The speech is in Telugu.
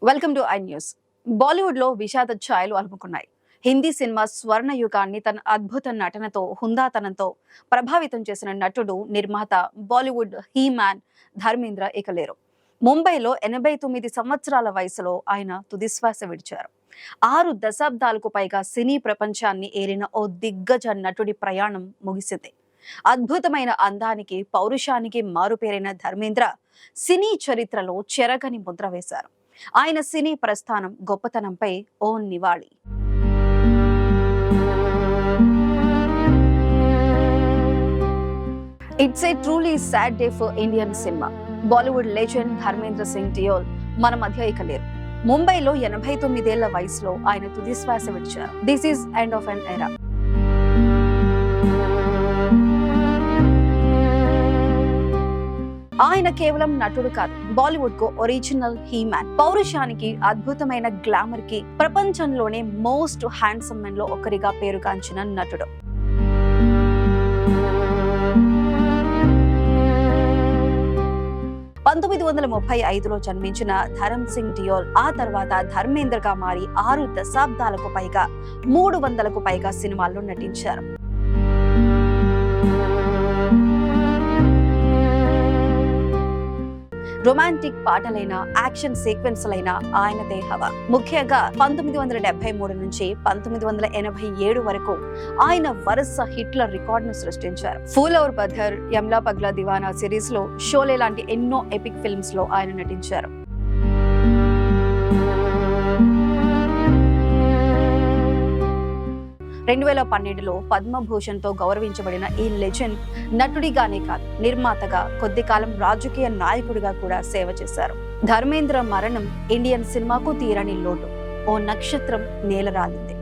Welcome to I news. Bollywood లో విషాద ఛాయలు అలుముకున్నాయి. హిందీ సినిమా స్వర్ణ యుగాన్ని తన అద్భుత నటనతో, హుందాతనంతో ప్రభావితం చేసిన నటుడు, నిర్మాత, బాలీవుడ్ హీ మ్యాన్ ధర్మేంద్ర ఇక లేరు. ముంబైలో 89 సంవత్సరాల వయసులో ఆయన తుదిశ్వాస విడిచారు. 6 దశాబ్దాలకు పైగా సినీ ప్రపంచాన్ని ఏలిన ఓ దిగ్గజ నటుడి ప్రయాణం ముగిసింది. అద్భుతమైన అందానికి, పౌరుషానికి మారుపేరైన ధర్మేంద్ర సినీ చరిత్రలో చెరగని ముద్ర వేశారు. ఆయన సినీ ప్రస్థానం గొప్పతనంపై ఓ నివాళి. It's a truly sad day for Indian cinema. Bollywood legend Dharmendra Singh Deol మన మధ్య ఇక లేరు. ముంబైలో 89 ఏళ్ల వయసులో ఆయన తుదిశ్వాస విడిచారు. దిస్ ఈజ్ ఎండ్ ఆఫ్ అన్ ఎరా. ఆయన కేవలం నటుడు కాదు, బాలీవుడ్ కు ఒరిజినల్ హీ మ్యాన్. పౌరుషానికి, అద్భుతమైన గ్లామర్ కి ప్రపంచంలోనే మోస్ట్ హ్యాండ్సమ్ మెన్ లో ఒకరిగా పేరుగాంచిన నటుడు. పంతొమ్మిది 1935లో జన్మించిన ధరమ్ సింగ్ డియోల్ ఆ తర్వాత ధర్మేంద్ర గా మారి 6 దశాబ్దాలకు పైగా 300కు పైగా సినిమాల్లో నటించారు. రొమాంటిక్ పాటలైనా, యాక్షన్ సీక్వెన్స్లైనా ఆయనదే హవా. ముఖ్యంగా 1973 నుంచి 1987 వరకు ఆయన వరుస హిట్ల రికార్డును సృష్టించారు. ఫూల్ ఔర్ పథర్, యమ్లా పగ్లా దివానా సిరీస్ లో, షోలే లాంటి ఎన్నో ఎపిక్ ఫిల్మ్స్ లో ఆయన నటించారు. 2012లో పద్మభూషణ్ తో గౌరవించబడిన ఈ లెజెండ్ నటుడిగానే కాదు, నిర్మాతగా, కొద్ది కాలం రాజకీయ నాయకుడిగా కూడా సేవ చేశారు. ధర్మేంద్ర మరణం ఇండియన్ సినిమాకు తీరని లోటు. ఓ నక్షత్రం నేలరాలింది.